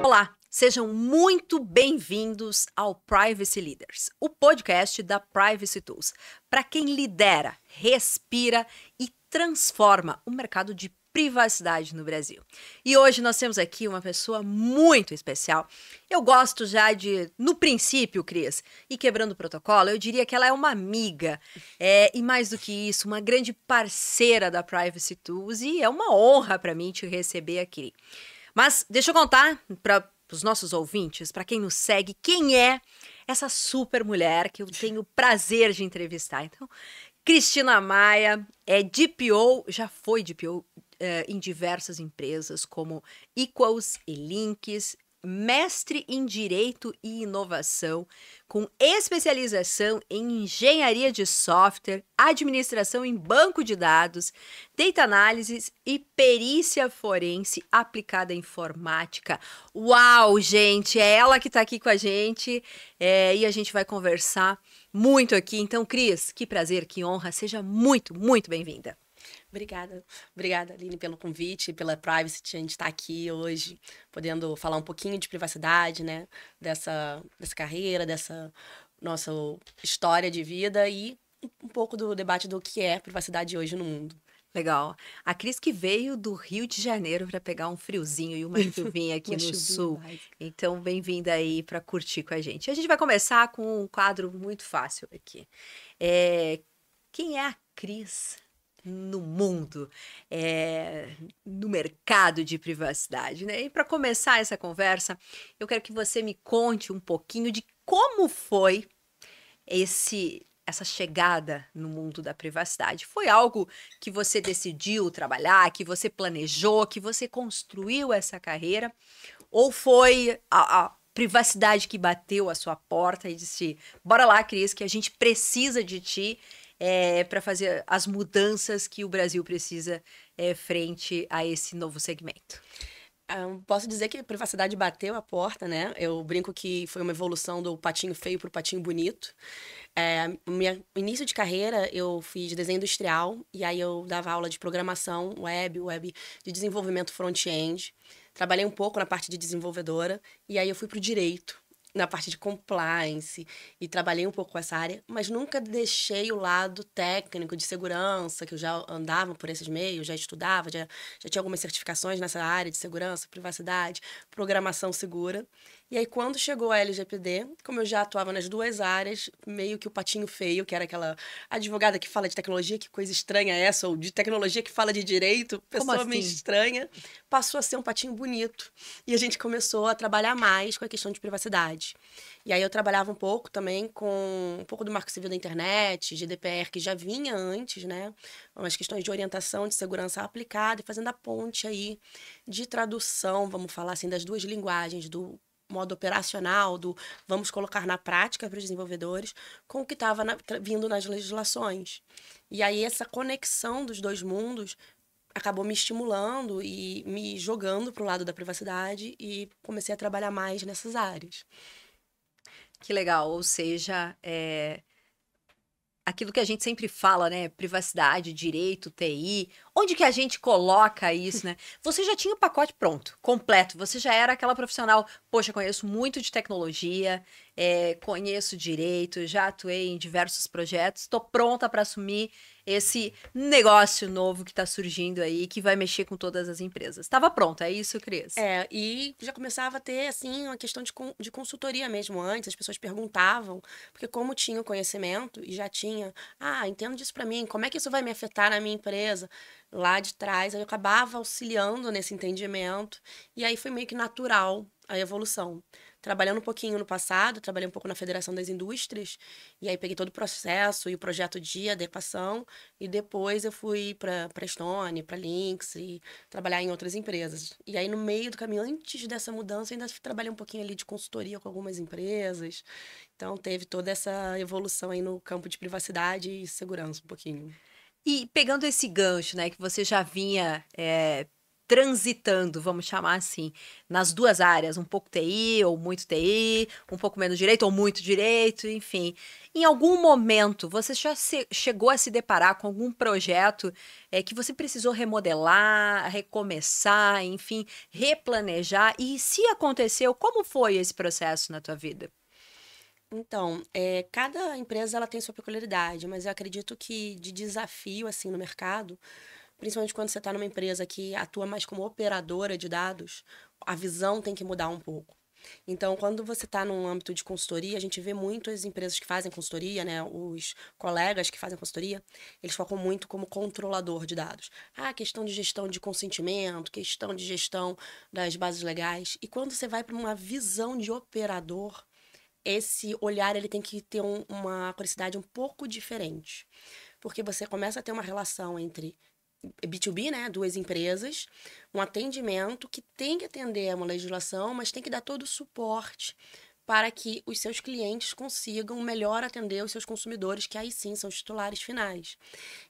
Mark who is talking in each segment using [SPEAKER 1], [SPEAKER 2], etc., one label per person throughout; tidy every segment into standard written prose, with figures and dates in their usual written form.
[SPEAKER 1] Olá, sejam muito bem-vindos ao Privacy Leaders, o podcast da Privacy Tools, para quem lidera, respira e transforma o mercado de privacidade no Brasil. E hoje nós temos aqui uma pessoa muito especial. Eu gosto já de, no princípio, Cris, e quebrando o protocolo, eu diria que ela é uma amiga, e mais do que isso, uma grande parceira da Privacy Tools, e é uma honra para mim te receber aqui. Mas deixa eu contar para os nossos ouvintes, para quem nos segue, quem é essa super mulher que eu tenho o prazer de entrevistar. Então, Cristina Maia é DPO, já foi DPO em diversas empresas como Equals e Links, mestre em Direito e Inovação, com especialização em Engenharia de Software, Administração em Banco de Dados, Data Analysis e Perícia Forense aplicada à Informática. Uau, gente! É ela que está aqui com a gente e a gente vai conversar muito aqui. Então, Cris, que prazer, que honra. Seja muito, muito bem-vinda.
[SPEAKER 2] Obrigada, Aline, pelo convite, pela Privacy, a gente estar aqui hoje, podendo falar um pouquinho de privacidade, né, dessa carreira, dessa nossa história de vida e um pouco do debate do que é privacidade hoje no mundo.
[SPEAKER 1] Legal. A Cris que veio do Rio de Janeiro para pegar um friozinho e uma chuvinha aqui no sul. Então, bem-vinda aí para curtir com a gente. A gente vai começar com um quadro muito fácil aqui. Quem é a Cris no mundo, no mercado de privacidade, né? E para começar essa conversa, eu quero que você me conte um pouquinho de como foi essa chegada no mundo da privacidade. Foi algo que você decidiu trabalhar, que você planejou, que você construiu essa carreira? Ou foi a privacidade que bateu a sua porta e disse, bora lá, Cris, que a gente precisa de ti para fazer as mudanças que o Brasil precisa frente a esse novo segmento?
[SPEAKER 2] Posso dizer que a privacidade bateu a porta, né? Eu brinco que foi uma evolução do patinho feio para o patinho bonito. Meu início de carreira, eu fiz desenho industrial e aí eu dava aula de programação, web de desenvolvimento front-end. Trabalhei um pouco na parte de desenvolvedora e aí eu fui para o direito, na parte de compliance, e trabalhei um pouco com essa área, mas nunca deixei o lado técnico de segurança, que eu já andava por esses meios, já estudava, já tinha algumas certificações nessa área de segurança, privacidade, programação segura. E aí, quando chegou a LGPD, como eu já atuava nas duas áreas, meio que o patinho feio, que era aquela advogada que fala de tecnologia, que coisa estranha é essa, ou de tecnologia que fala de direito, pessoa meio estranha, passou a ser um patinho bonito. E a gente começou a trabalhar mais com a questão de privacidade. E aí eu trabalhava um pouco também com um pouco do Marco Civil da Internet, GDPR, que já vinha antes, né? Umas questões de orientação de segurança aplicada e fazendo a ponte aí de tradução, vamos falar assim, das duas linguagens, do modo operacional, do vamos colocar na prática para os desenvolvedores, com o que estava vindo nas legislações. E aí essa conexão dos dois mundos acabou me estimulando e me jogando para o lado da privacidade e comecei a trabalhar mais nessas áreas.
[SPEAKER 1] Que legal, ou seja, aquilo que a gente sempre fala, né? Privacidade, direito, TI. Onde que a gente coloca isso, né? Você já tinha o pacote pronto, completo. Você já era aquela profissional, poxa, conheço muito de tecnologia, conheço direito, já atuei em diversos projetos, estou pronta para assumir esse negócio novo que está surgindo aí, que vai mexer com todas as empresas. Estava pronta, é isso, Cris?
[SPEAKER 2] E já começava a ter, assim, uma questão de consultoria mesmo antes. As pessoas perguntavam, porque como tinha o conhecimento e já tinha, entendo disso para mim, como é que isso vai me afetar na minha empresa? Lá de trás, eu acabava auxiliando nesse entendimento. E aí foi meio que natural a evolução. Trabalhando um pouquinho no passado, trabalhei um pouco na Federação das Indústrias, e aí peguei todo o processo e o projeto de adequação, e depois eu fui para Stone, para Lynx, e trabalhar em outras empresas. E aí, no meio do caminho, antes dessa mudança, eu ainda trabalhei um pouquinho ali de consultoria com algumas empresas. Então, teve toda essa evolução aí no campo de privacidade e segurança, um pouquinho.
[SPEAKER 1] E pegando esse gancho, né, que você já vinha transitando, vamos chamar assim, nas duas áreas, um pouco TI ou muito TI, um pouco menos direito ou muito direito, enfim. Em algum momento, você já chegou a se deparar com algum projeto que você precisou remodelar, recomeçar, enfim, replanejar? E se aconteceu, como foi esse processo na tua vida?
[SPEAKER 2] Então, cada empresa ela tem sua peculiaridade, mas eu acredito que de desafio assim no mercado, principalmente quando você está numa empresa que atua mais como operadora de dados, a visão tem que mudar um pouco. Então, quando você está num âmbito de consultoria, a gente vê muito as empresas que fazem consultoria, né? Os colegas que fazem consultoria, eles focam muito como controlador de dados. Ah, questão de gestão de consentimento, questão de gestão das bases legais. E quando você vai para uma visão de operador, esse olhar ele tem que ter uma curiosidade um pouco diferente. Porque você começa a ter uma relação entre B2B, né, duas empresas, um atendimento que tem que atender a uma legislação, mas tem que dar todo o suporte para que os seus clientes consigam melhor atender os seus consumidores, que aí sim são os titulares finais.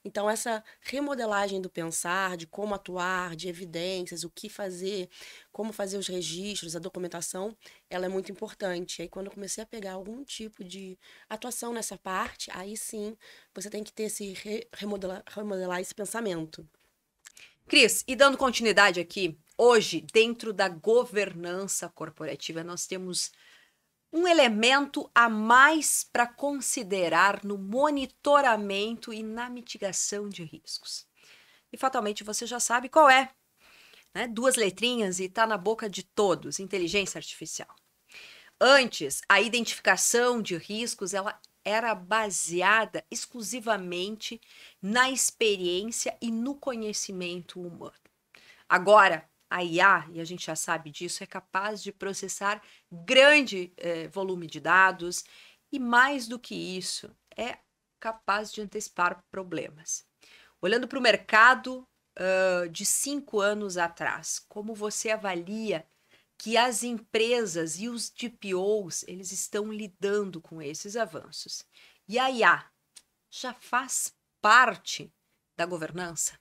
[SPEAKER 2] Então, essa remodelagem do pensar, de como atuar, de evidências, o que fazer, como fazer os registros, a documentação, ela é muito importante. Aí, quando eu comecei a pegar algum tipo de atuação nessa parte, aí sim você tem que ter remodelar esse pensamento.
[SPEAKER 1] Cris, e dando continuidade aqui, hoje, dentro da governança corporativa, nós temos um elemento a mais para considerar no monitoramento e na mitigação de riscos. E fatalmente você já sabe qual é, né? Duas letrinhas e está na boca de todos: inteligência artificial. Antes, a identificação de riscos ela era baseada exclusivamente na experiência e no conhecimento humano. Agora, a IA, e a gente já sabe disso, é capaz de processar grande volume de dados e, mais do que isso, é capaz de antecipar problemas. Olhando para o mercado de 5 anos atrás, como você avalia que as empresas e os DPOs eles estão lidando com esses avanços? E a IA já faz parte da governança?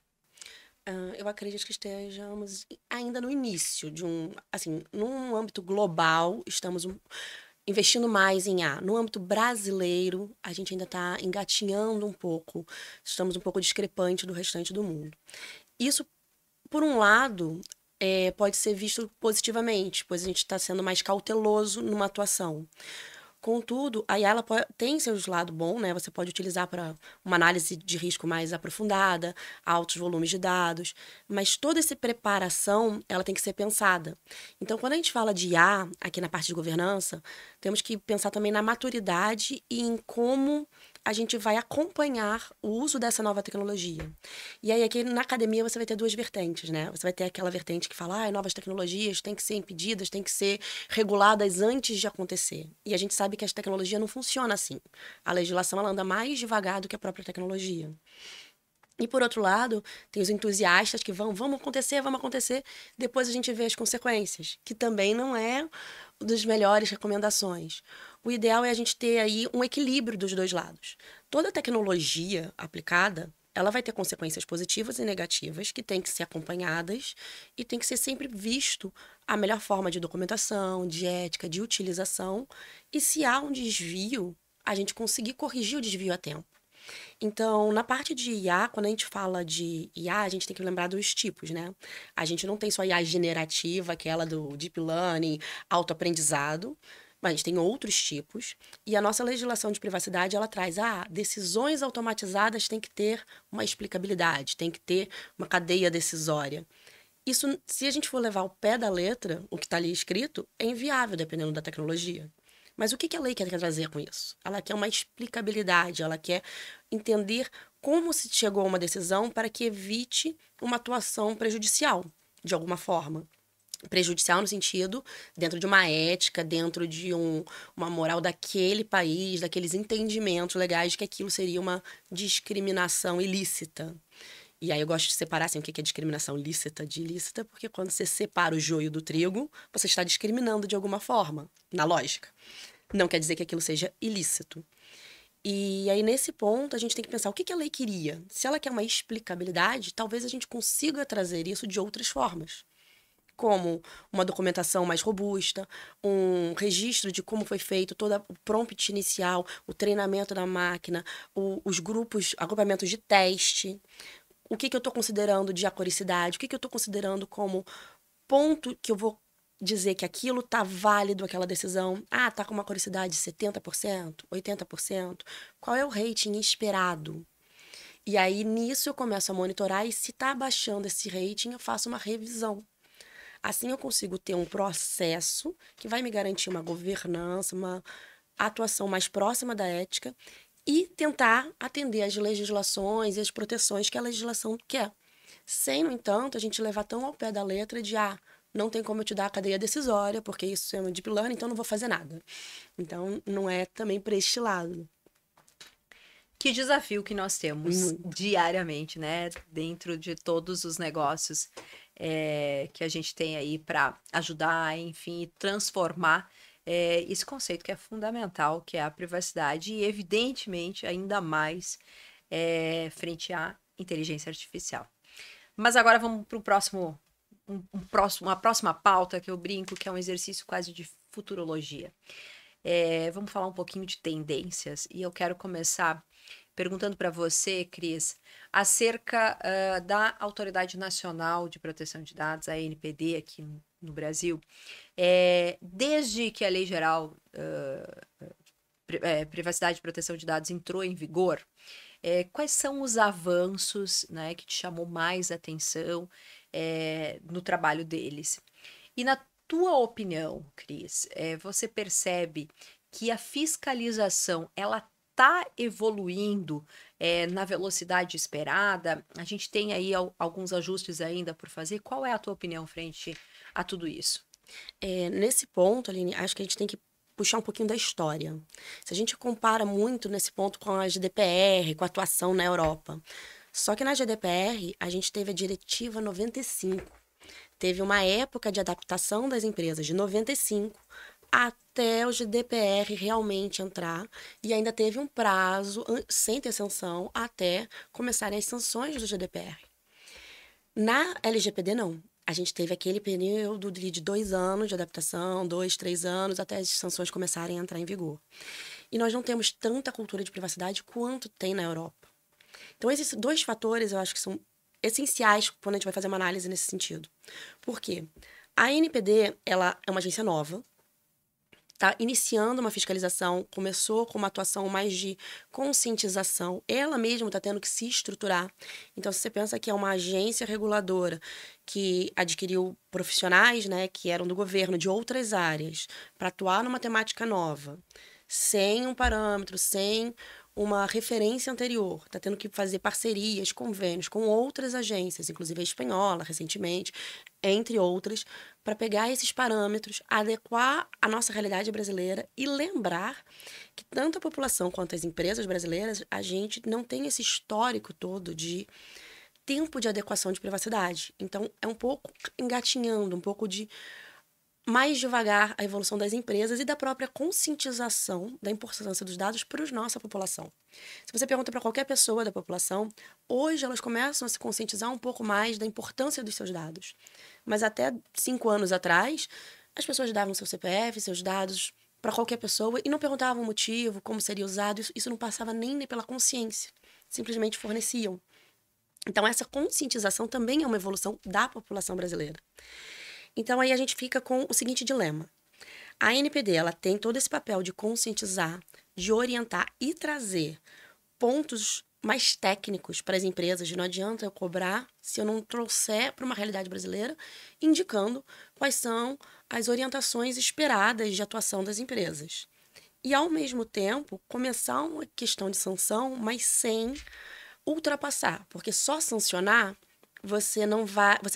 [SPEAKER 2] Eu acredito que estejamos ainda no início de assim, num âmbito global, estamos investindo mais em A. No âmbito brasileiro, a gente ainda está engatinhando um pouco, estamos um pouco discrepante do restante do mundo. Isso, por um lado, pode ser visto positivamente, pois a gente está sendo mais cauteloso numa atuação. Contudo, a IA ela tem seus lados bons, né? Você pode utilizar para uma análise de risco mais aprofundada, altos volumes de dados, mas toda essa preparação ela tem que ser pensada. Então, quando a gente fala de IA, aqui na parte de governança, temos que pensar também na maturidade e em como a gente vai acompanhar o uso dessa nova tecnologia. E aí, aqui na academia, você vai ter duas vertentes, né? Você vai ter aquela vertente que fala, novas tecnologias têm que ser impedidas, têm que ser reguladas antes de acontecer. E a gente sabe que a tecnologia não funciona assim. A legislação ela anda mais devagar do que a própria tecnologia. E, por outro lado, tem os entusiastas que vamos acontecer, depois a gente vê as consequências, que também não é das melhores recomendações. O ideal é a gente ter aí um equilíbrio dos dois lados. Toda tecnologia aplicada, ela vai ter consequências positivas e negativas que têm que ser acompanhadas e tem que ser sempre visto a melhor forma de documentação, de ética, de utilização. E se há um desvio, a gente conseguir corrigir o desvio a tempo. Então, na parte de IA, quando a gente fala de IA, a gente tem que lembrar dos tipos, né? A gente não tem só IA generativa, aquela do deep learning, autoaprendizado, mas a gente tem outros tipos. E a nossa legislação de privacidade, ela traz, decisões automatizadas têm que ter uma explicabilidade, tem que ter uma cadeia decisória. Isso, se a gente for levar ao pé da letra, o que está ali escrito, é inviável, dependendo da tecnologia. Mas o que a lei quer trazer com isso? Ela quer uma explicabilidade, ela quer entender como se chegou a uma decisão para que evite uma atuação prejudicial, de alguma forma. Prejudicial no sentido, dentro de uma ética, dentro de uma moral daquele país, daqueles entendimentos legais de que aquilo seria uma discriminação ilícita. E aí eu gosto de separar assim, o que é discriminação lícita de ilícita, porque quando você separa o joio do trigo, você está discriminando de alguma forma, na lógica. Não quer dizer que aquilo seja ilícito. E aí, nesse ponto, a gente tem que pensar o que a lei queria. Se ela quer uma explicabilidade, talvez a gente consiga trazer isso de outras formas, como uma documentação mais robusta, um registro de como foi feito todo o prompt inicial, o treinamento da máquina, os grupos, agrupamentos de teste, o que eu estou considerando de acoricidade, o que eu estou considerando como ponto que eu vou dizer que aquilo está válido, aquela decisão. Ah, está com uma acoricidade de 70%, 80%. Qual é o rating esperado? E aí, nisso, eu começo a monitorar e se está abaixando esse rating, eu faço uma revisão. Assim, eu consigo ter um processo que vai me garantir uma governança, uma atuação mais próxima da ética e tentar atender às legislações e às proteções que a legislação quer. Sem, no entanto, a gente levar tão ao pé da letra de, não tem como eu te dar a cadeia decisória, porque isso é um deep learning, então não vou fazer nada. Então, não é também para este lado.
[SPEAKER 1] Que desafio que nós temos diariamente, né? Dentro de todos os negócios que a gente tem aí para ajudar, enfim, transformar esse conceito que é fundamental, que é a privacidade, e evidentemente ainda mais frente à inteligência artificial. Mas agora vamos para o próximo, uma próxima pauta que eu brinco, que é um exercício quase de futurologia. Vamos falar um pouquinho de tendências, e eu quero começar perguntando para você, Cris, acerca da Autoridade Nacional de Proteção de Dados, a ANPD, aqui no Brasil. Desde que a Lei Geral Privacidade e Proteção de Dados entrou em vigor, quais são os avanços, né, que te chamou mais atenção no trabalho deles? E na tua opinião, Cris, você percebe que a fiscalização, ela está evoluindo na velocidade esperada? A gente tem aí alguns ajustes ainda por fazer. Qual é a tua opinião frente a tudo isso?
[SPEAKER 2] Nesse ponto, Aline, acho que a gente tem que puxar um pouquinho da história. Se a gente compara muito nesse ponto com a GDPR, com a atuação na Europa. Só que na GDPR, a gente teve a Diretiva 95. Teve uma época de adaptação das empresas de 95 até o GDPR realmente entrar, e ainda teve um prazo, sem ter sanção, até começarem as sanções do GDPR. Na LGPD, não. A gente teve aquele período de 2 anos de adaptação, 2, 3 anos, até as sanções começarem a entrar em vigor. E nós não temos tanta cultura de privacidade quanto tem na Europa. Então, esses 2 fatores eu acho que são essenciais quando a gente vai fazer uma análise nesse sentido. Por quê? A ANPD, ela é uma agência nova, está iniciando uma fiscalização, começou com uma atuação mais de conscientização, ela mesma está tendo que se estruturar. Então, se você pensa que é uma agência reguladora que adquiriu profissionais, né, que eram do governo de outras áreas, para atuar numa temática nova, sem um parâmetro, sem uma referência anterior, está tendo que fazer parcerias, convênios com outras agências, inclusive a espanhola, recentemente, entre outras, para pegar esses parâmetros, adequar a nossa realidade brasileira e lembrar que tanto a população quanto as empresas brasileiras, a gente não tem esse histórico todo de tempo de adequação de privacidade. Então, é um pouco engatinhando, um pouco de mais devagar a evolução das empresas e da própria conscientização da importância dos dados para a nossa população. Se você pergunta para qualquer pessoa da população, hoje elas começam a se conscientizar um pouco mais da importância dos seus dados. Mas até 5 anos atrás, as pessoas davam seu CPF, seus dados para qualquer pessoa e não perguntavam o motivo, como seria usado. Isso não passava nem pela consciência. Simplesmente forneciam. Então, essa conscientização também é uma evolução da população brasileira. Então, aí a gente fica com o seguinte dilema. A ANPD, ela tem todo esse papel de conscientizar, de orientar e trazer pontos mais técnicos para as empresas. Não adianta eu cobrar se eu não trouxer para uma realidade brasileira, indicando quais são as orientações esperadas de atuação das empresas. E, ao mesmo tempo, começar uma questão de sanção, mas sem ultrapassar. Porque só sancionar, você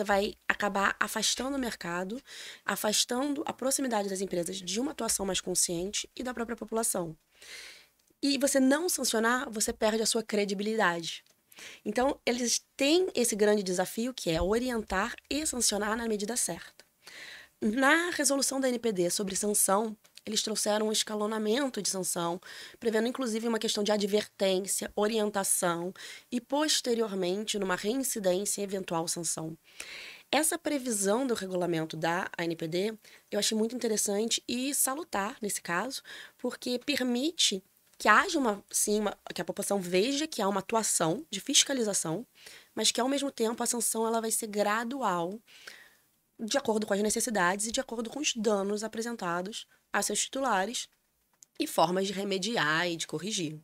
[SPEAKER 2] vai acabar afastando o mercado, afastando a proximidade das empresas de uma atuação mais consciente e da própria população. E você não sancionar, você perde a sua credibilidade. Então, eles têm esse grande desafio, que é orientar e sancionar na medida certa. Na resolução da ANPD sobre sanção, eles trouxeram um escalonamento de sanção, prevendo inclusive uma questão de advertência, orientação e, posteriormente, numa reincidência e eventual sanção. Essa previsão do regulamento da ANPD eu achei muito interessante e salutar nesse caso, porque permite que haja que a população veja que há uma atuação de fiscalização, mas que ao mesmo tempo a sanção ela vai ser gradual, de acordo com as necessidades e de acordo com os danos apresentados a seus titulares e formas de remediar e de corrigir.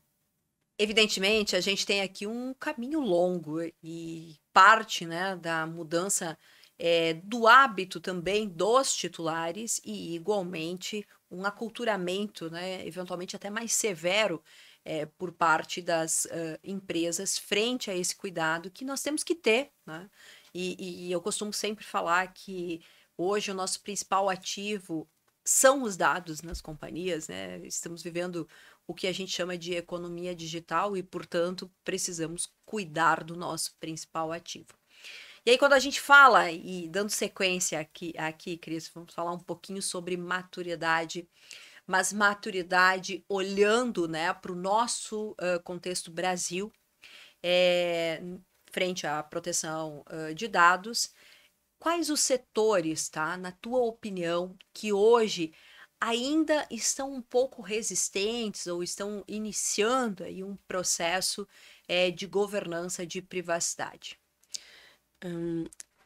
[SPEAKER 1] Evidentemente, a gente tem aqui um caminho longo e parte, né, da mudança do hábito também dos titulares e, igualmente, um aculturamento, né, eventualmente até mais severo por parte das empresas frente a esse cuidado que nós temos que ter, né? E eu costumo sempre falar que hoje o nosso principal ativo são os dados nas companhias, né? Estamos vivendo o que a gente chama de economia digital e, portanto, precisamos cuidar do nosso principal ativo. E aí, quando a gente fala, e dando sequência aqui, Cris, vamos falar um pouquinho sobre maturidade, mas maturidade olhando, né, para o nosso contexto Brasil, frente à proteção de dados. Quais os setores, tá, na tua opinião, que hoje ainda estão um pouco resistentes ou estão iniciando aí um processo de governança de privacidade?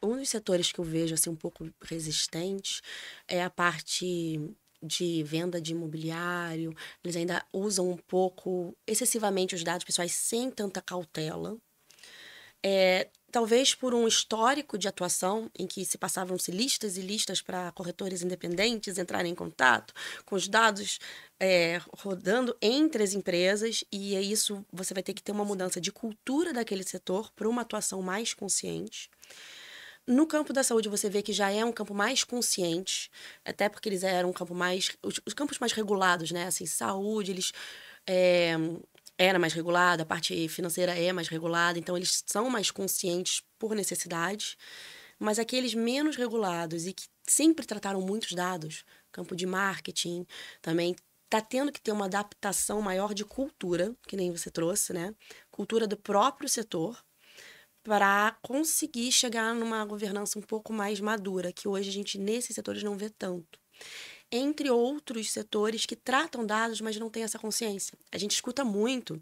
[SPEAKER 2] Um dos setores que eu vejo assim um pouco resistente é a parte de venda de imobiliário. Eles ainda usam um pouco excessivamente os dados pessoais sem tanta cautela. Talvez por um histórico de atuação em que se passavam-se listas e listas para corretores independentes entrarem em contato com os dados rodando entre as empresas, e é isso, você vai ter que ter uma mudança de cultura daquele setor para uma atuação mais consciente. No campo da saúde, você vê que já é um campo mais consciente, até porque eles eram um campo mais... Os campos mais regulados, né? Assim, saúde, eles... era mais regulada, a parte financeira é mais regulada, então eles são mais conscientes por necessidade, mas aqueles menos regulados e que sempre trataram muitos dados, campo de marketing, também está tendo que ter uma adaptação maior de cultura, que nem você trouxe, né? Cultura do próprio setor, para conseguir chegar numa governança um pouco mais madura, que hoje a gente, nesses setores, não vê tanto. Entre outros setores que tratam dados, mas não têm essa consciência. A gente escuta muito,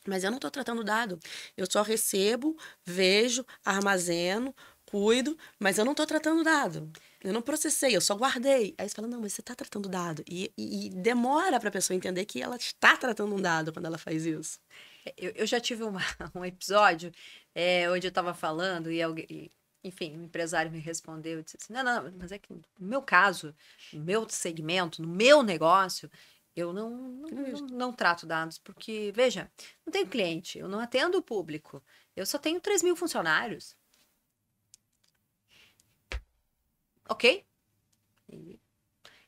[SPEAKER 2] mas eu não estou tratando dado. Eu só recebo, vejo, armazeno, cuido, mas eu não estou tratando dado. Eu não processei, eu só guardei. Aí você fala, não, mas você está tratando dado. E demora para a pessoa entender que ela está tratando um dado quando ela faz isso.
[SPEAKER 1] Eu já tive um episódio onde eu estava falando e alguém... Enfim, o empresário me respondeu e disse assim, não, mas é que no meu caso, no meu segmento, no meu negócio, eu não trato dados, porque, veja, não tenho cliente, eu não atendo o público, eu só tenho 3.000 funcionários. Ok? E,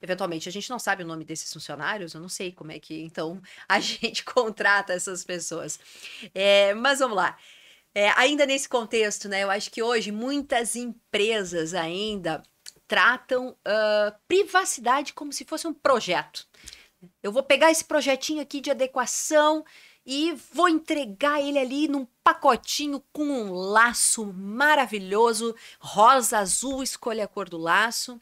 [SPEAKER 1] eventualmente, a gente não sabe o nome desses funcionários, eu não sei como é que, então, a gente contrata essas pessoas. Mas vamos lá. Ainda nesse contexto, né, eu acho que hoje muitas empresas ainda tratam privacidade como se fosse um projeto. Eu vou pegar esse projetinho aqui de adequação e vou entregar ele ali num pacotinho com um laço maravilhoso, rosa, azul, escolha a cor do laço.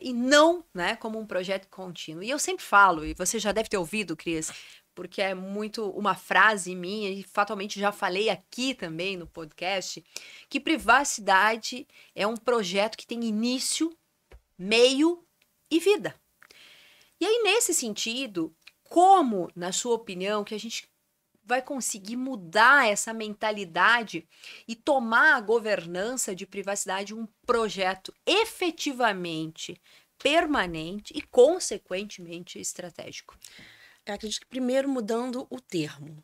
[SPEAKER 1] E não, né, como um projeto contínuo. E eu sempre falo, e você já deve ter ouvido, Cris, porque é muito uma frase minha, e fatalmente já falei aqui também no podcast, que privacidade é um projeto que tem início, meio e vida. E aí, nesse sentido, como, na sua opinião, que a gente vai conseguir mudar essa mentalidade e tomar a governança de privacidade um projeto efetivamente permanente e, consequentemente, estratégico?
[SPEAKER 2] Eu acredito que primeiro mudando o termo.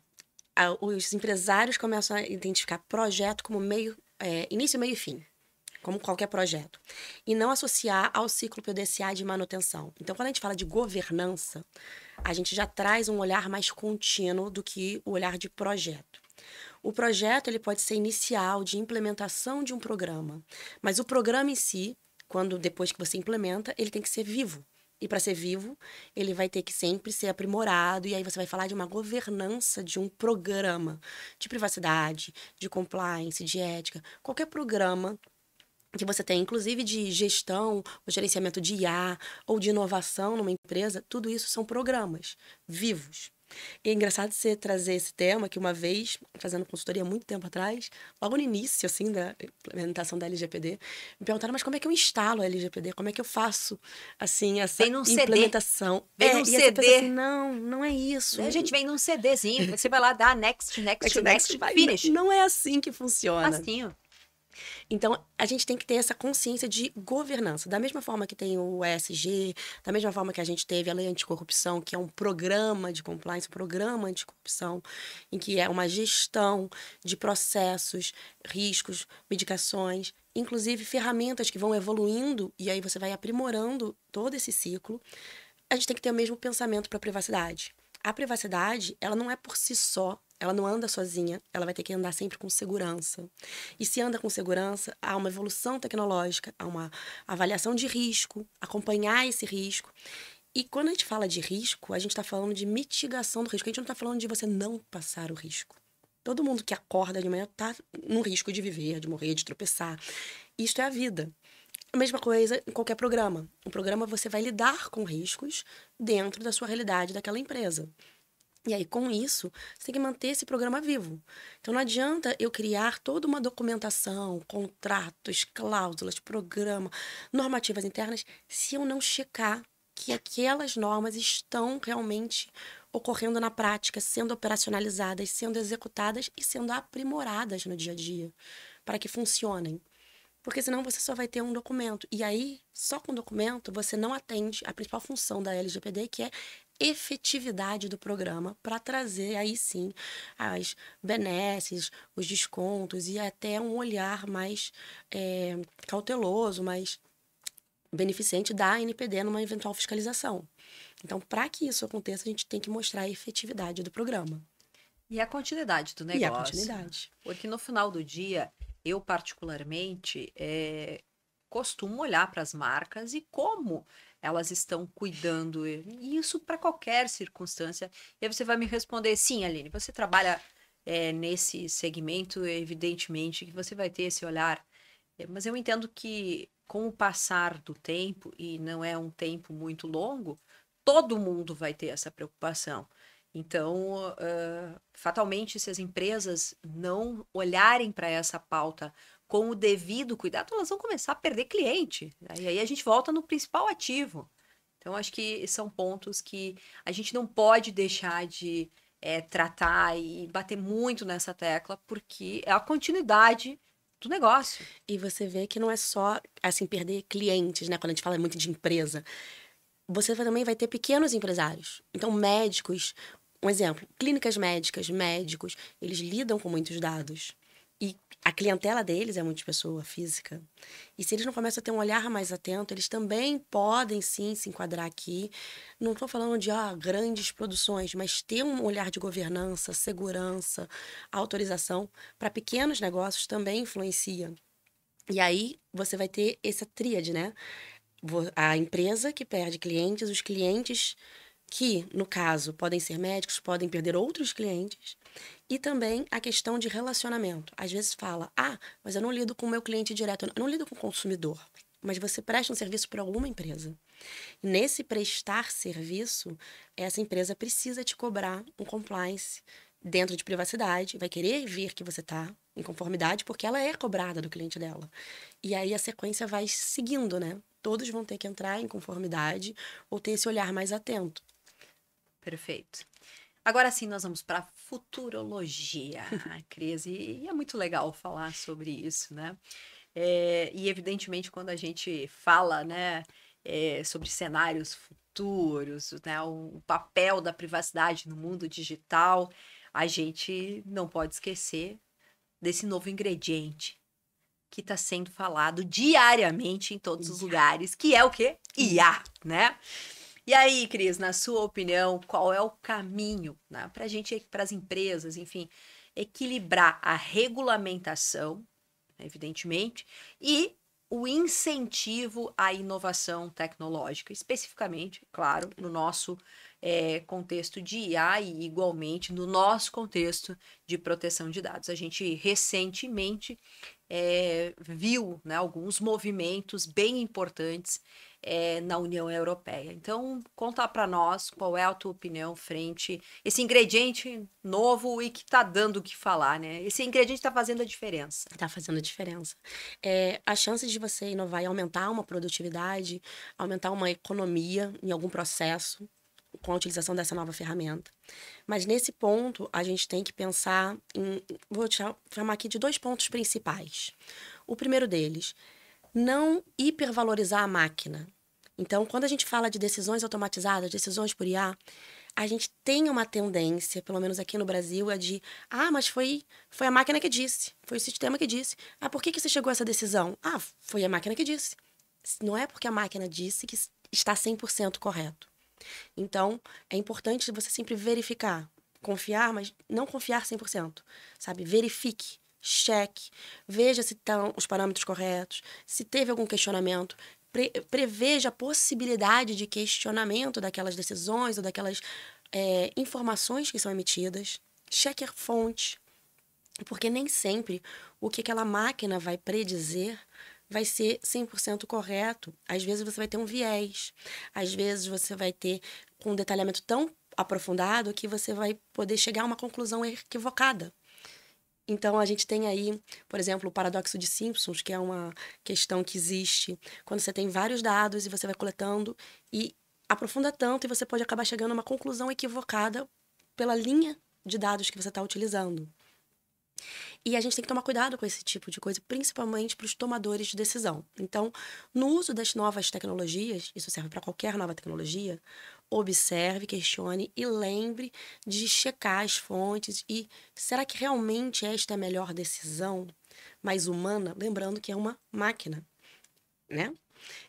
[SPEAKER 2] Os empresários começam a identificar projeto como início, meio e fim, como qualquer projeto, e não associar ao ciclo PDCA de manutenção. Então, quando a gente fala de governança, a gente já traz um olhar mais contínuo do que o olhar de projeto. O projeto ele pode ser inicial, de implementação de um programa, mas o programa em si, depois que você implementa, ele tem que ser vivo. E para ser vivo, ele vai ter que sempre ser aprimorado. E aí você vai falar de uma governança de um programa de privacidade, de compliance, de ética. Qualquer programa que você tem, inclusive de gestão, o gerenciamento de IA ou de inovação numa empresa, tudo isso são programas vivos. E é engraçado você trazer esse tema que uma vez, fazendo consultoria há muito tempo atrás, logo no início, assim, da implementação da LGPD, me perguntaram, mas como é que eu instalo a LGPD? Como é que eu faço, assim, essa
[SPEAKER 1] Vem num CD.
[SPEAKER 2] implementação?
[SPEAKER 1] Vem num
[SPEAKER 2] E aí você pensa assim,
[SPEAKER 1] CD.
[SPEAKER 2] não é isso.
[SPEAKER 1] A gente vem num CDzinho. Você vai lá dar next, next, next,
[SPEAKER 2] Vai,
[SPEAKER 1] finish.
[SPEAKER 2] não é assim que funciona.
[SPEAKER 1] Facinho.
[SPEAKER 2] Então, a gente tem que ter essa consciência de governança. Da mesma forma que tem o ESG, da mesma forma que a gente teve a Lei Anticorrupção, que é um programa de compliance, um programa anticorrupção, em que é uma gestão de processos, riscos, medicações, inclusive ferramentas que vão evoluindo, e aí você vai aprimorando todo esse ciclo. A gente tem que ter o mesmo pensamento para a privacidade. A privacidade, ela não é por si só, ela não anda sozinha, ela vai ter que andar sempre com segurança. E se anda com segurança, há uma evolução tecnológica, há uma avaliação de risco, acompanhar esse risco. E quando a gente fala de risco, a gente está falando de mitigação do risco. A gente não está falando de você não passar o risco. Todo mundo que acorda de manhã está no risco de viver, de morrer, de tropeçar. Isto é a vida. A mesma coisa em qualquer programa. Um programa você vai lidar com riscos dentro da sua realidade daquela empresa. E aí, com isso, você tem que manter esse programa vivo. Então, não adianta eu criar toda uma documentação, contratos, cláusulas, programa, normativas internas, se eu não checar que aquelas normas estão realmente ocorrendo na prática, sendo operacionalizadas, sendo executadas e sendo aprimoradas no dia a dia, para que funcionem. Porque senão você só vai ter um documento. E aí, só com documento, você não atende a principal função da LGPD, que é efetividade do programa, para trazer aí sim as benesses, os descontos e até um olhar mais cauteloso, mais beneficente da NPD numa eventual fiscalização. Então, para que isso aconteça, a gente tem que mostrar a efetividade do programa.
[SPEAKER 1] E a continuidade do
[SPEAKER 2] E a
[SPEAKER 1] negócio.
[SPEAKER 2] continuidade.
[SPEAKER 1] Porque no final do dia, eu particularmente costumo olhar para as marcas e como elas estão cuidando. E isso para qualquer circunstância. E aí você vai me responder, sim, Aline, você trabalha nesse segmento, evidentemente que você vai ter esse olhar. Mas eu entendo que com o passar do tempo, e não é um tempo muito longo, todo mundo vai ter essa preocupação. Então, fatalmente, se as empresas não olharem para essa pauta com o devido cuidado, elas vão começar a perder cliente. E aí a gente volta no principal ativo. Então, acho que são pontos que a gente não pode deixar de tratar e bater muito nessa tecla, porque é a continuidade do negócio.
[SPEAKER 2] E você vê que não é só, assim, perder clientes, né? Quando a gente fala muito de empresa. Você também vai ter pequenos empresários. Então, médicos, um exemplo, clínicas médicas, médicos, eles lidam com muitos dados. E a clientela deles é muito de pessoa física. E se eles não começam a ter um olhar mais atento, eles também podem, sim, se enquadrar aqui. Não estou falando de grandes produções, mas ter um olhar de governança, segurança, autorização para pequenos negócios também influencia. E aí você vai ter essa tríade, né? A empresa que perde clientes, os clientes que, no caso, podem ser médicos, podem perder outros clientes, e também a questão de relacionamento. Às vezes fala, mas eu não lido com o meu cliente direto, eu não lido com o consumidor, mas você presta um serviço para alguma empresa. Nesse prestar serviço, essa empresa precisa te cobrar um compliance dentro de privacidade, vai querer ver que você está em conformidade, porque ela é cobrada do cliente dela. E aí a sequência vai seguindo, né? Todos vão ter que entrar em conformidade ou ter esse olhar mais atento.
[SPEAKER 1] Perfeito. Agora sim, nós vamos para futurologia, Cris, e é muito legal falar sobre isso, né? E evidentemente, quando a gente fala, né, sobre cenários futuros, né, o papel da privacidade no mundo digital, a gente não pode esquecer desse novo ingrediente que está sendo falado diariamente em todos os lugares, que é o quê? IA, né? E aí, Cris, na sua opinião, qual é o caminho, né, para a gente, para as empresas, enfim, equilibrar a regulamentação, evidentemente, e o incentivo à inovação tecnológica, especificamente, claro, no nosso contexto de IA e, igualmente, no nosso contexto de proteção de dados. A gente recentemente viu, né, alguns movimentos bem importantes na União Europeia. Então, conta para nós qual é a tua opinião frente a esse ingrediente novo e que está dando o que falar, né? Esse ingrediente está fazendo a diferença.
[SPEAKER 2] Tá fazendo a diferença. A chance de você inovar e aumentar uma produtividade, aumentar uma economia em algum processo com a utilização dessa nova ferramenta. Mas nesse ponto, a gente tem que pensar em... Vou te chamar aqui de 2 pontos principais. O primeiro deles, não hipervalorizar a máquina. Então, quando a gente fala de decisões automatizadas, decisões por IA, a gente tem uma tendência, pelo menos aqui no Brasil, é de... mas foi a máquina que disse, foi o sistema que disse. Por que você chegou a essa decisão? Foi a máquina que disse. Não é porque a máquina disse que está 100% correto. Então, é importante você sempre verificar, confiar, mas não confiar 100%, sabe? Verifique, cheque, veja se estão os parâmetros corretos, se teve algum questionamento, preveja a possibilidade de questionamento daquelas decisões ou daquelas informações que são emitidas, cheque a fonte, porque nem sempre o que aquela máquina vai predizer vai ser 100% correto. Às vezes você vai ter um viés, às vezes você vai ter um detalhamento tão aprofundado que você vai poder chegar a uma conclusão equivocada. Então, a gente tem aí, por exemplo, o paradoxo de Simpsons, que é uma questão que existe quando você tem vários dados e você vai coletando e aprofunda tanto e você pode acabar chegando a uma conclusão equivocada pela linha de dados que você está utilizando. E a gente tem que tomar cuidado com esse tipo de coisa, principalmente para os tomadores de decisão. Então, no uso das novas tecnologias, isso serve para qualquer nova tecnologia, observe, questione e lembre de checar as fontes e será que realmente esta é a melhor decisão, mais humana? Lembrando que é uma máquina, né?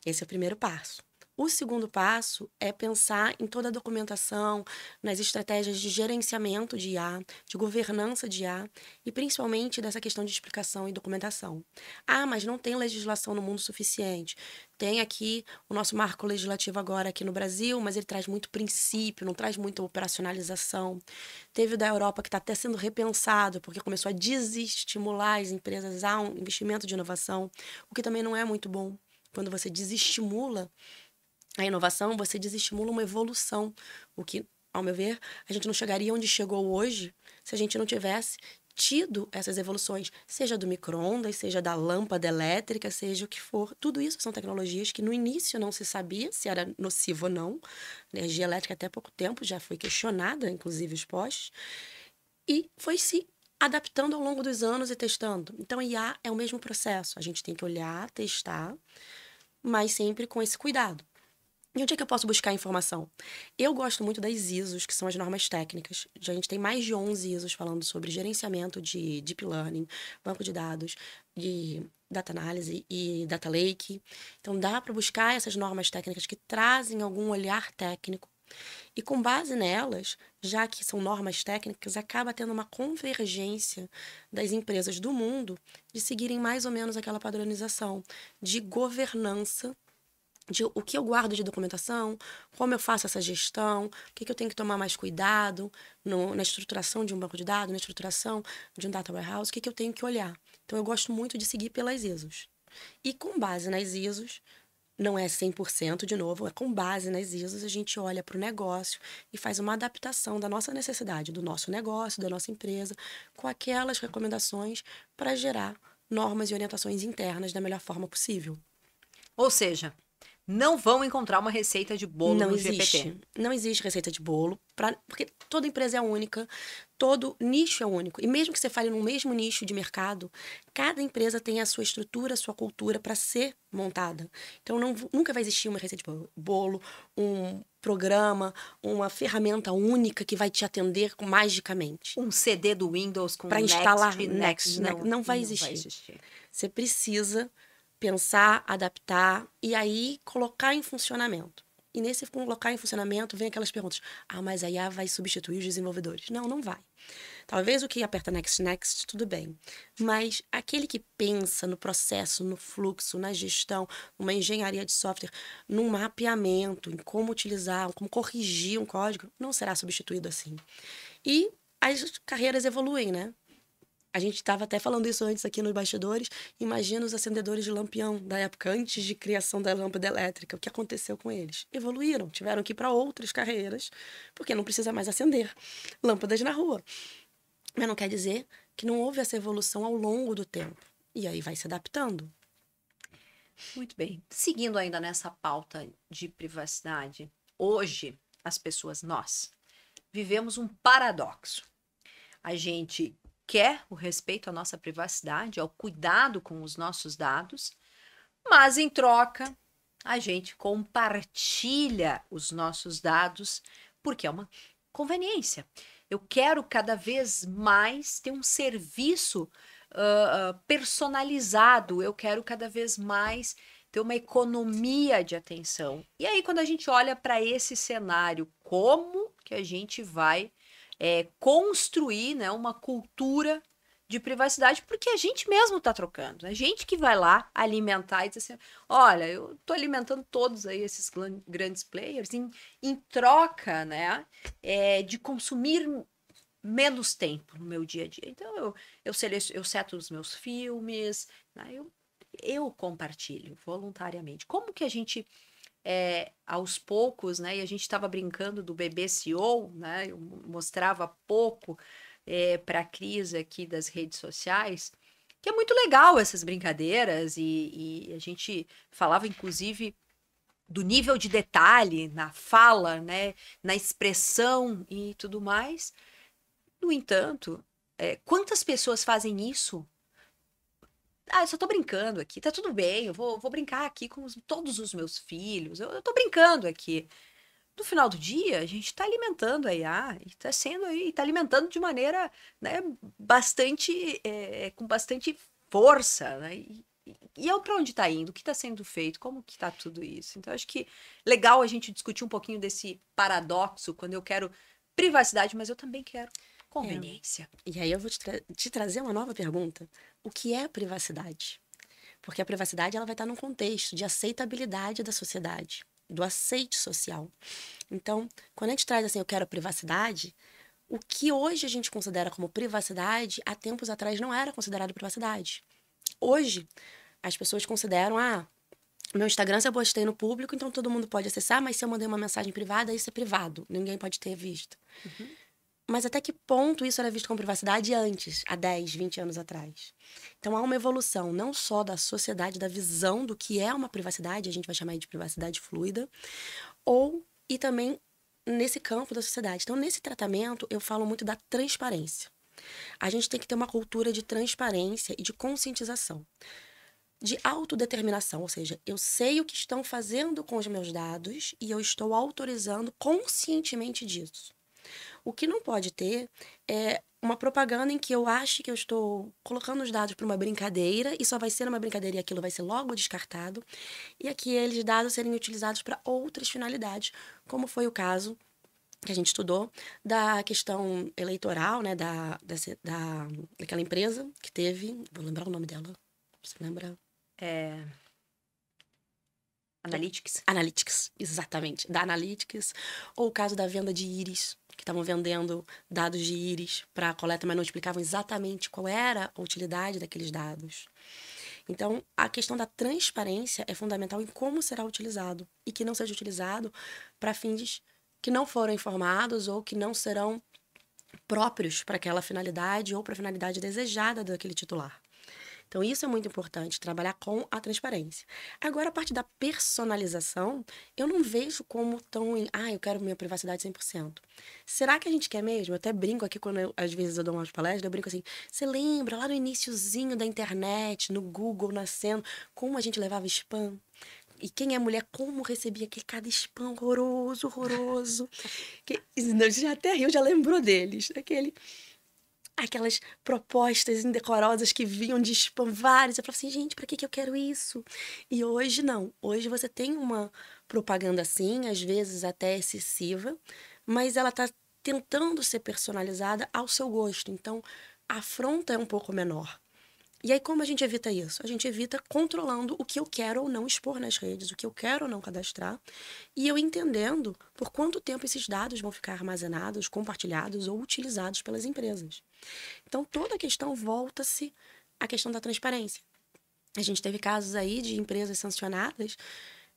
[SPEAKER 2] Esse é o primeiro passo. O segundo passo é pensar em toda a documentação, nas estratégias de gerenciamento de IA, de governança de IA e principalmente dessa questão de explicação e documentação. Mas não tem legislação no mundo suficiente. Tem aqui o nosso marco legislativo agora aqui no Brasil, mas ele traz muito princípio, não traz muita operacionalização. Teve o da Europa que está até sendo repensado, porque começou a desestimular as empresas a um investimento de inovação, o que também não é muito bom. Quando você desestimula a inovação, você desestimula uma evolução, o que, ao meu ver, a gente não chegaria onde chegou hoje se a gente não tivesse tido essas evoluções, seja do micro-ondas, seja da lâmpada elétrica, seja o que for. Tudo isso são tecnologias que no início não se sabia se era nocivo ou não. A energia elétrica até há pouco tempo já foi questionada, inclusive os postes, e foi se adaptando ao longo dos anos e testando. Então, IA é o mesmo processo. A gente tem que olhar, testar, mas sempre com esse cuidado. E onde é que eu posso buscar informação? Eu gosto muito das ISOs, que são as normas técnicas. A gente tem mais de 11 ISOs falando sobre gerenciamento de Deep Learning, banco de dados, de data análise e data lake. Então, dá para buscar essas normas técnicas que trazem algum olhar técnico. E com base nelas, já que são normas técnicas, acaba tendo uma convergência das empresas do mundo de seguirem mais ou menos aquela padronização de governança de o que eu guardo de documentação, como eu faço essa gestão, o que eu tenho que tomar mais cuidado na estruturação de um banco de dados, na estruturação de um data warehouse, o que eu tenho que olhar. Então, eu gosto muito de seguir pelas ISOs. E com base nas ISOs, não é 100% de novo, é com base nas ISOs, a gente olha para o negócio e faz uma adaptação da nossa necessidade, do nosso negócio, da nossa empresa, com aquelas recomendações para gerar normas e orientações internas da melhor forma possível.
[SPEAKER 1] Ou seja, não vão encontrar uma receita de bolo
[SPEAKER 2] não
[SPEAKER 1] no
[SPEAKER 2] existe.
[SPEAKER 1] GPT.
[SPEAKER 2] Não existe receita de bolo, porque toda empresa é única, todo nicho é único. E mesmo que você fale no mesmo nicho de mercado, cada empresa tem a sua estrutura, a sua cultura para ser montada. Então, nunca vai existir uma receita de bolo, um programa, uma ferramenta única que vai te atender magicamente.
[SPEAKER 1] Um CD do Windows com
[SPEAKER 2] para instalar
[SPEAKER 1] Next.
[SPEAKER 2] Não vai existir. Você precisa pensar, adaptar e aí colocar em funcionamento. E nesse colocar em funcionamento, vem aquelas perguntas. Mas a IA vai substituir os desenvolvedores? Não, não vai. Talvez o que aperta next, next, tudo bem. Mas aquele que pensa no processo, no fluxo, na gestão, numa engenharia de software, num mapeamento, em como utilizar, como corrigir um código, não será substituído assim. E as carreiras evoluem, né? A gente estava até falando isso antes aqui nos bastidores. Imagina os acendedores de lampião da época antes de criação da lâmpada elétrica. O que aconteceu com eles? Evoluíram, tiveram que ir para outras carreiras, porque não precisa mais acender lâmpadas na rua. Mas não quer dizer que não houve essa evolução ao longo do tempo. E aí vai se adaptando.
[SPEAKER 1] Muito bem. Seguindo ainda nessa pauta de privacidade, hoje as pessoas, nós, vivemos um paradoxo. A gente quer o respeito à nossa privacidade, ao cuidado com os nossos dados, mas em troca a gente compartilha os nossos dados porque é uma conveniência. Eu quero cada vez mais ter um serviço personalizado, eu quero cada vez mais ter uma economia de atenção. E aí, quando a gente olha para esse cenário, como que a gente vai construir, né, uma cultura de privacidade, porque a gente mesmo está trocando, a gente que vai lá alimentar e dizer assim, olha, eu estou alimentando todos aí esses grandes players em troca, né, de consumir menos tempo no meu dia a dia. Então eu seto os meus filmes, né, eu compartilho voluntariamente. Como que a gente aos poucos, né? E a gente estava brincando do bebê CEO, né? Eu mostrava há pouco para a Cris aqui das redes sociais, que é muito legal essas brincadeiras, e a gente falava, inclusive, do nível de detalhe na fala, né? Na expressão e tudo mais. No entanto, quantas pessoas fazem isso? Eu só tô brincando aqui, tá tudo bem, eu vou brincar aqui com todos os meus filhos, eu tô brincando aqui. No final do dia, a gente tá alimentando a IA e tá sendo aí, tá alimentando de maneira, né, bastante, com bastante força, né? E é para onde tá indo, o que tá sendo feito, como que tá tudo isso. Então, acho que legal a gente discutir um pouquinho desse paradoxo, quando eu quero privacidade, mas eu também quero conveniência.
[SPEAKER 2] E aí eu vou te trazer uma nova pergunta. O que é privacidade? Porque a privacidade ela vai estar num contexto de aceitabilidade da sociedade, do aceite social. Então, quando a gente traz assim, eu quero privacidade, o que hoje a gente considera como privacidade, há tempos atrás não era considerado privacidade. Hoje, as pessoas consideram, meu Instagram se eu postei no público, então todo mundo pode acessar, mas se eu mandei uma mensagem privada, isso é privado, ninguém pode ter visto. Uhum. Mas até que ponto isso era visto como privacidade antes, há 10, 20 anos atrás? Então há uma evolução não só da sociedade, da visão do que é uma privacidade, a gente vai chamar de privacidade fluida, e também nesse campo da sociedade. Então, nesse tratamento, eu falo muito da transparência. A gente tem que ter uma cultura de transparência e de conscientização, de autodeterminação, ou seja, eu sei o que estão fazendo com os meus dados e eu estou autorizando conscientemente disso. O que não pode ter é uma propaganda em que eu acho que eu estou colocando os dados para uma brincadeira e só vai ser uma brincadeira e aquilo vai ser logo descartado, e aqueles dados serem utilizados para outras finalidades, como foi o caso que a gente estudou da questão eleitoral, né, daquela empresa que teve, vou lembrar o nome dela, você lembra? Analytics, exatamente, da Analytics, ou o caso da venda de íris, que estavam vendendo dados de íris para coleta, mas não explicavam exatamente qual era a utilidade daqueles dados. Então, a questão da transparência é fundamental em como será utilizado e que não seja utilizado para fins que não foram informados ou que não serão próprios para aquela finalidade ou para a finalidade desejada daquele titular. Então, isso é muito importante, trabalhar com a transparência. Agora, a parte da personalização, eu não vejo como tão eu quero minha privacidade 100%. Será que a gente quer mesmo? Eu até brinco aqui, às vezes eu dou umas palestras, eu brinco assim, você lembra lá no iniciozinho da internet, no Google nascendo, como a gente levava spam? E quem é mulher, como recebia cada spam horroroso. Já até riu, já lembrou deles. Aquele... aquelas propostas indecorosas que vinham de spam vários. Eu falava assim, gente, pra que eu quero isso? E hoje não. Hoje você tem uma propaganda assim, às vezes até excessiva, mas ela tá tentando ser personalizada ao seu gosto. Então, a afronta é um pouco menor. E aí, como a gente evita isso? A gente evita controlando o que eu quero ou não expor nas redes, o que eu quero ou não cadastrar, e eu entendendo por quanto tempo esses dados vão ficar armazenados, compartilhados ou utilizados pelas empresas. Então, toda a questão volta-se à questão da transparência. A gente teve casos aí de empresas sancionadas,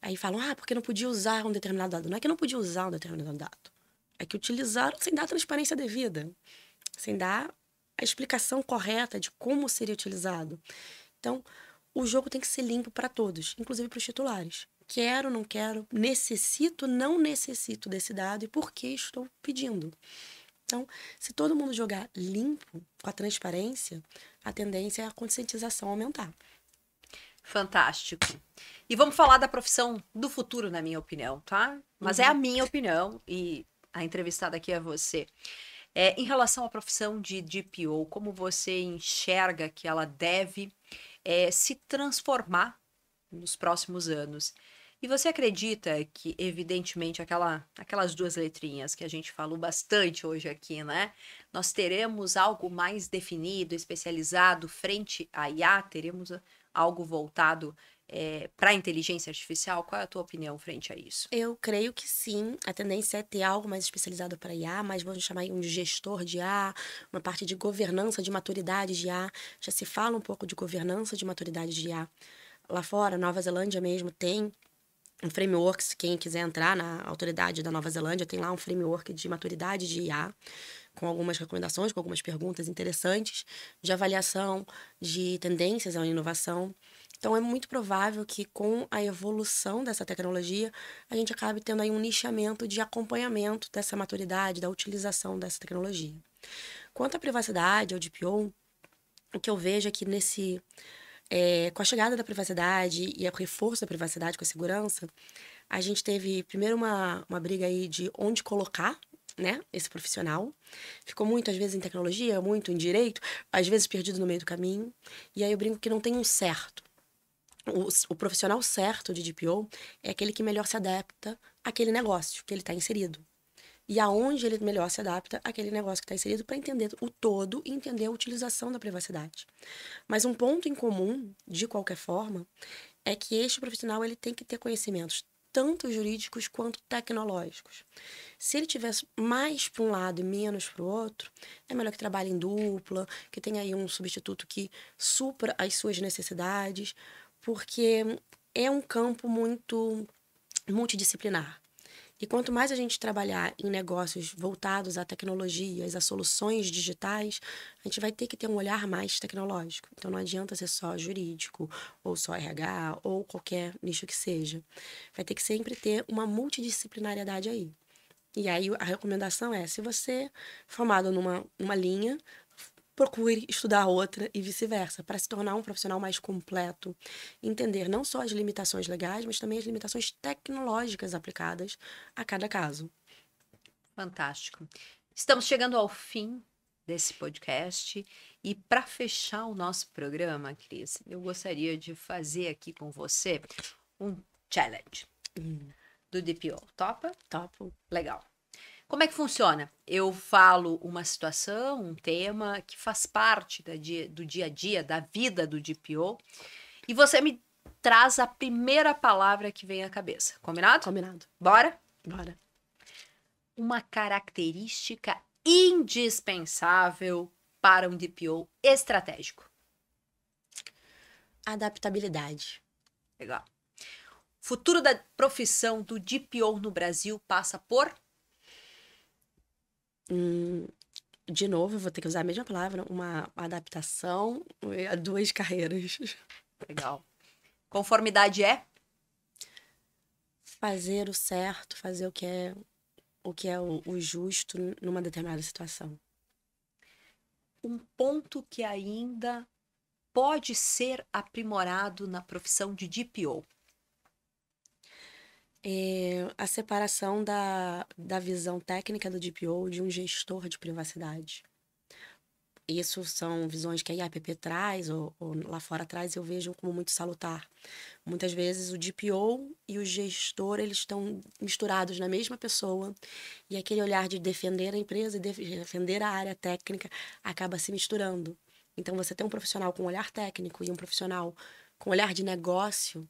[SPEAKER 2] aí falam, porque não podia usar um determinado dado. Não é que não podia usar um determinado dado, é que utilizaram sem dar a transparência devida, sem dar a explicação correta de como seria utilizado. Então, o jogo tem que ser limpo para todos, inclusive para os titulares. Quero, não quero, necessito, não necessito desse dado e por que estou pedindo. Então, se todo mundo jogar limpo, com a transparência, a tendência é a conscientização aumentar.
[SPEAKER 1] Fantástico. E vamos falar da profissão do futuro, na minha opinião, tá? Mas é a minha opinião e a entrevistada aqui é você. Em relação à profissão de DPO, como você enxerga que ela deve se transformar nos próximos anos? E você acredita que, evidentemente, aquelas duas letrinhas que a gente falou bastante hoje aqui, né? Nós teremos algo mais definido, especializado frente à IA? Teremos algo voltado para a inteligência artificial? Qual é a tua opinião frente a isso?
[SPEAKER 2] Eu creio que sim. A tendência é ter algo mais especializado para IA, mas vamos chamar aí um gestor de IA, uma parte de governança de maturidade de IA. Já se fala um pouco de governança de maturidade de IA. Lá fora, Nova Zelândia mesmo tem um framework, se quem quiser entrar na autoridade da Nova Zelândia, tem lá um framework de maturidade de IA, com algumas recomendações, com algumas perguntas interessantes, de avaliação de tendências à inovação. Então, é muito provável que com a evolução dessa tecnologia, a gente acabe tendo aí um nicheamento de acompanhamento dessa maturidade, da utilização dessa tecnologia. Quanto à privacidade, ao DPO, o que eu vejo é que com a chegada da privacidade e o reforço da privacidade com a segurança, a gente teve primeiro uma briga aí de onde colocar, né, esse profissional. Ficou muito, às vezes, em tecnologia, muito em direito, às vezes perdido no meio do caminho. E aí eu brinco que não tem um certo. O profissional certo de DPO é aquele que melhor se adapta àquele negócio que ele está inserido. E aonde ele melhor se adapta àquele negócio que está inserido para entender o todo e entender a utilização da privacidade. Mas um ponto em comum, de qualquer forma, é que este profissional ele tem que ter conhecimentos tanto jurídicos quanto tecnológicos. Se ele tiver mais para um lado e menos para o outro, é melhor que trabalhe em dupla, que tenha aí um substituto que supra as suas necessidades, porque é um campo muito multidisciplinar. E quanto mais a gente trabalhar em negócios voltados a tecnologias, a soluções digitais, a gente vai ter que ter um olhar mais tecnológico. Então não adianta ser só jurídico, ou só RH, ou qualquer nicho que seja. Vai ter que sempre ter uma multidisciplinariedade aí. E aí a recomendação é, se você é formado numa linha, procure estudar outra e vice-versa, para se tornar um profissional mais completo. Entender não só as limitações legais, mas também as limitações tecnológicas aplicadas a cada caso.
[SPEAKER 1] Fantástico. Estamos chegando ao fim desse podcast e para fechar o nosso programa, Cris, eu gostaria de fazer aqui com você um challenge do DPO. Topa?
[SPEAKER 2] Topo.
[SPEAKER 1] Legal. Como é que funciona? Eu falo uma situação, um tema que faz parte do dia a dia, da vida do DPO, e você me traz a primeira palavra que vem à cabeça. Combinado?
[SPEAKER 2] Combinado.
[SPEAKER 1] Bora?
[SPEAKER 2] Bora.
[SPEAKER 1] Uma característica indispensável para um DPO estratégico.
[SPEAKER 2] Adaptabilidade.
[SPEAKER 1] Legal. Futuro da profissão do DPO no Brasil passa por?
[SPEAKER 2] De novo, eu vou ter que usar a mesma palavra, uma adaptação a duas carreiras.
[SPEAKER 1] Legal. Conformidade é?
[SPEAKER 2] Fazer o certo, fazer o que é o justo numa determinada situação.
[SPEAKER 1] Um ponto que ainda pode ser aprimorado na profissão de DPO.
[SPEAKER 2] A separação da visão técnica do DPO de um gestor de privacidade. isso são visões que a IAPP traz, ou lá fora traz, eu vejo como muito salutar. Muitas vezes o DPO e o gestor, eles estão misturados na mesma pessoa, e aquele olhar de defender a empresa e defender a área técnica acaba se misturando. Então, você tem um profissional com olhar técnico e um profissional com olhar de negócio,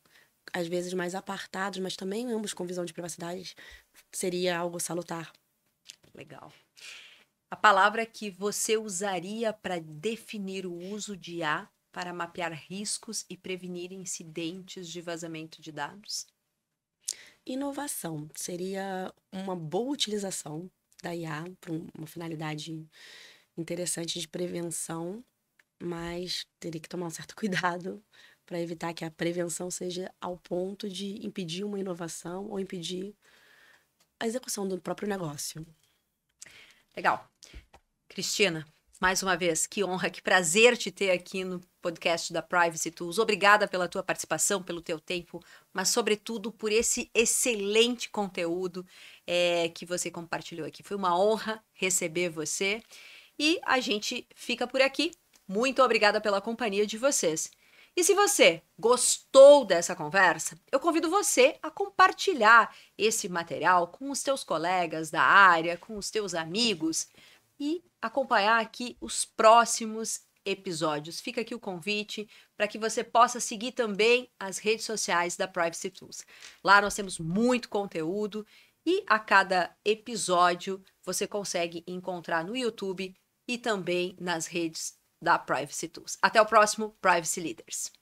[SPEAKER 2] às vezes mais apartados, mas também ambos com visão de privacidade, seria algo salutar.
[SPEAKER 1] Legal. A palavra que você usaria para definir o uso de IA para mapear riscos e prevenir incidentes de vazamento de dados?
[SPEAKER 2] Inovação seria uma boa utilização da IA para uma finalidade interessante de prevenção, mas teria que tomar um certo cuidado para evitar que a prevenção seja ao ponto de impedir uma inovação ou impedir a execução do próprio negócio.
[SPEAKER 1] Legal. Cristina, mais uma vez, que honra, que prazer te ter aqui no podcast da Privacy Tools. Obrigada pela tua participação, pelo teu tempo, mas sobretudo por esse excelente conteúdo que você compartilhou aqui. Foi uma honra receber você e a gente fica por aqui. Muito obrigada pela companhia de vocês. E se você gostou dessa conversa, eu convido você a compartilhar esse material com os teus colegas da área, com os teus amigos e acompanhar aqui os próximos episódios. Fica aqui o convite para que você possa seguir também as redes sociais da Privacy Tools. Lá nós temos muito conteúdo e a cada episódio você consegue encontrar no YouTube e também nas redes da Privacy Tools. Até o próximo Privacy Leaders.